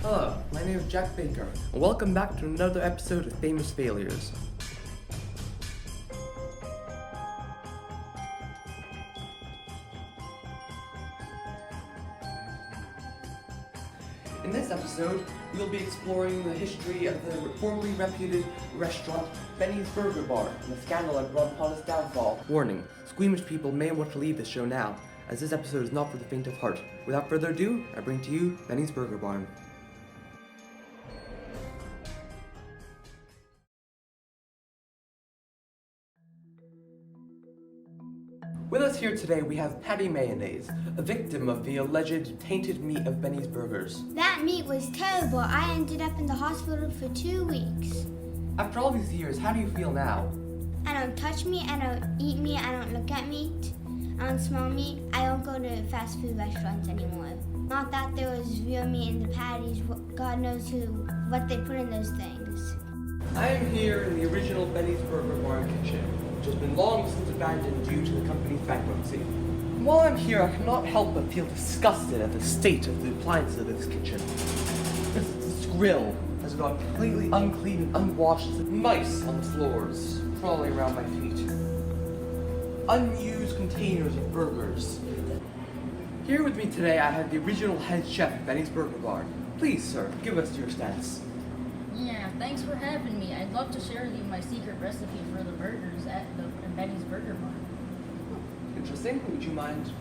Hello, my name is Jack Baker, and welcome back to another episode of Famous Failures. In this episode, we'll be exploring the history of the formerly reputed restaurant Benny's Burger Bar and the scandal that brought upon its downfall. Warning, squeamish people may want to leave the show now, as this episode is not for the faint of heart. Without further ado, I bring to you Benny's Burger Barn. With us here today, we have Patty Mayonnaise, a victim of the alleged tainted meat of Benny's Burgers. That meat was terrible. I ended up in the hospital for 2 weeks. After all these years, how do you feel now? I don't touch meat, I don't eat meat, I don't look at meat, I don't smell meat. I don't go to fast food restaurants anymore. Not that there was real meat in the patties. God knows what they put in those things. I am here in the original Benny's Burger Barn kitchen, which has been long since abandoned due to the company's bankruptcy. And while I'm here, I cannot help but feel disgusted at the state of the appliances of this kitchen. This grill has got completely unclean and unwashed mice on the floors, crawling around my feet. Unused containers of burgers. Here with me today, I have the original head chef of Benny's Burger Barn. Please, sir, give us your stats. Yeah, thanks for having me. I'd love to share with you my secret recipe for the burgers at the Benny's Burger Barn. Interesting. Would you mind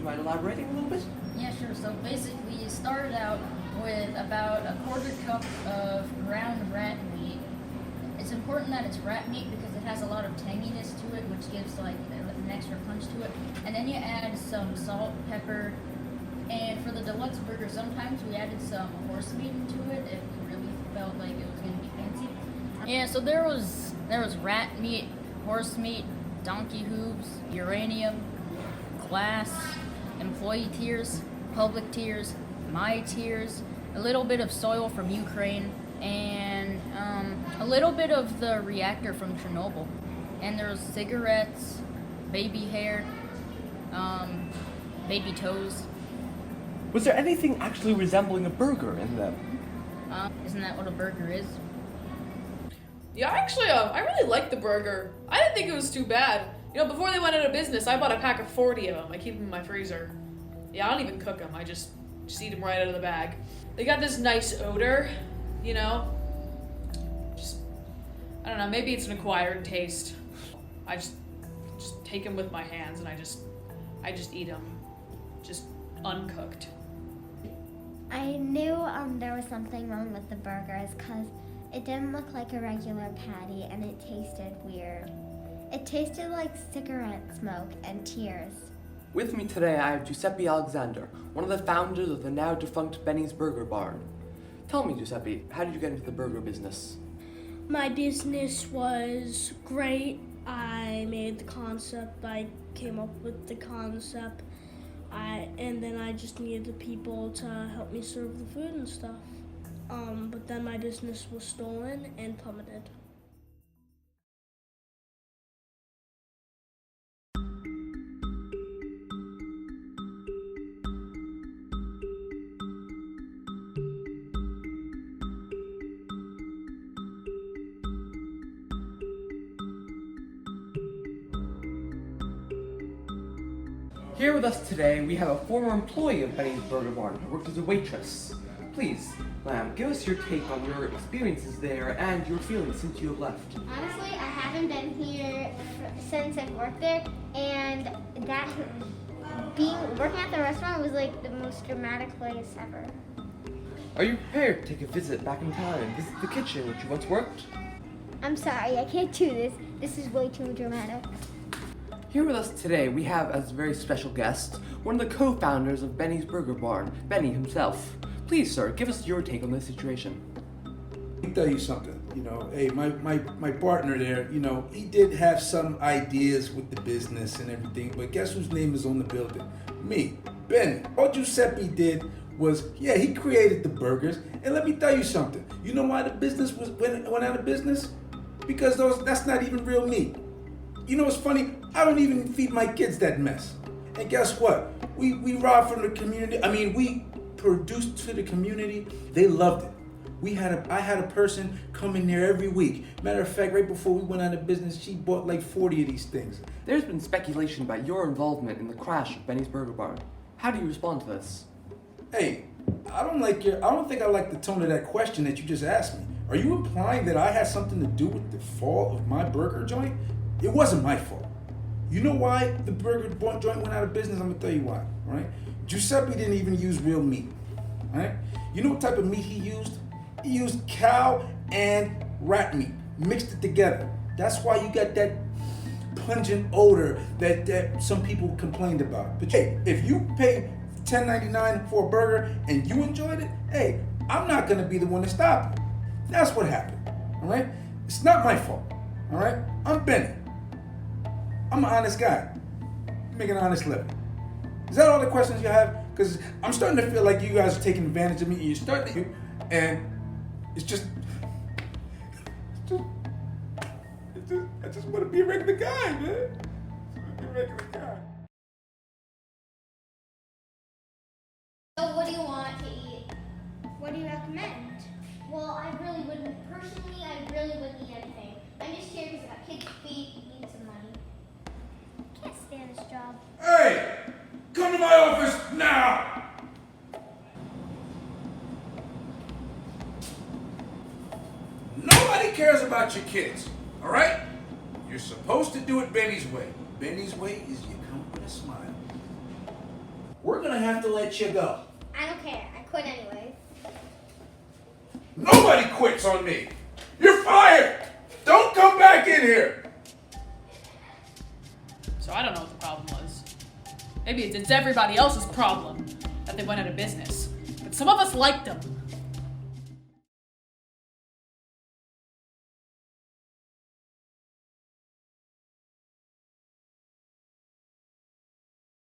elaborating a little bit? Yeah, sure. So basically, you start out with about a quarter cup of ground rat meat. It's important that it's rat meat because it has a lot of tanginess to it, which gives like an extra punch to it. And then you add some salt, pepper, and for the deluxe burger, sometimes we added some horse meat into it if we really felt like it was going to be fancy. Yeah, so there was rat meat, horse meat, donkey hooves, uranium, glass, employee tears, public tears, my tears, a little bit of soil from Ukraine, and a little bit of the reactor from Chernobyl. And there was cigarettes, baby hair, baby toes. Was there anything actually resembling a burger in them? Isn't that what a burger is? Yeah, actually, I really liked the burger. I didn't think it was too bad. You know, before they went out of business, I bought a pack of 40 of them. I keep them in my freezer. Yeah, I don't even cook them. I just eat them right out of the bag. They got this nice odor, you know? I don't know, maybe it's an acquired taste. I just take them with my hands and I just eat them, just uncooked. I knew there was something wrong with the burgers because it didn't look like a regular patty and it tasted weird. It tasted like cigarette smoke and tears. With me today, I have Giuseppe Alexander, one of the founders of the now defunct Benny's Burger Barn. Tell me, Giuseppe, how did you get into the burger business? My business was great. I made the concept. I came up with the concept. And then I just needed the people to help me serve the food and stuff. But then my business was stolen and plummeted. Here with us today, we have a former employee of Benny's Burger Barn who worked as a waitress. Please, ma'am, give us your take on your experiences there and your feelings since you have left. Honestly, I haven't been here since I've worked there, and working at the restaurant was like the most dramatic place ever. Are you prepared to take a visit back in time and visit the kitchen which you once worked? I'm sorry, I can't do this. This is way too dramatic. Here with us today, we have as a very special guest, one of the co-founders of Benny's Burger Barn, Benny himself. Please, sir, give us your take on this situation. Let me tell you something, hey, my partner there, he did have some ideas with the business and everything, but guess whose name is on the building? Me, Benny. All Giuseppe did was, he created the burgers, and let me tell you something. You know why the business went out of business? Because that's not even real meat. You know what's funny? I don't even feed my kids that mess. And guess what? We rob from the community. I mean, we produced to the community, they loved it. I had a person come in there every week. Matter of fact, right before we went out of business, she bought like 40 of these things. There's been speculation about your involvement in the crash of Benny's Burger Bar. How do you respond to this? Hey, I don't think I like the tone of that question that you just asked me. Are you implying that I had something to do with the fall of my burger joint? It wasn't my fault. You know why the burger joint went out of business? I'm gonna tell you why, all right? Giuseppe didn't even use real meat, all right? You know what type of meat he used? He used cow and rat meat, mixed it together. That's why you got that pungent odor that some people complained about. But hey, if you pay $10.99 for a burger and you enjoyed it, hey, I'm not gonna be the one to stop you. That's what happened, all right? It's not my fault, all right? I'm Benny. I'm an honest guy. I make an honest living. Is that all the questions you have? Because I'm starting to feel like you guys are taking advantage of me, and you're starting to, and it's just I just want to be a regular guy, man. I just want to be a regular guy. So what do you want to eat? What do you recommend? Well, I really wouldn't eat anything. I'm just here because I got kids to feed and need some money. Can't stand this job. Hey, come to my office now. Nobody cares about your kids, all right? You're supposed to do it Benny's way. Benny's way is you come with a smile. We're gonna have to let you go. I don't care. I quit anyway. Nobody quits on me. You're fired. Don't come back in here. So I don't know what the problem was. Maybe it's everybody else's problem that they went out of business. But some of us liked them.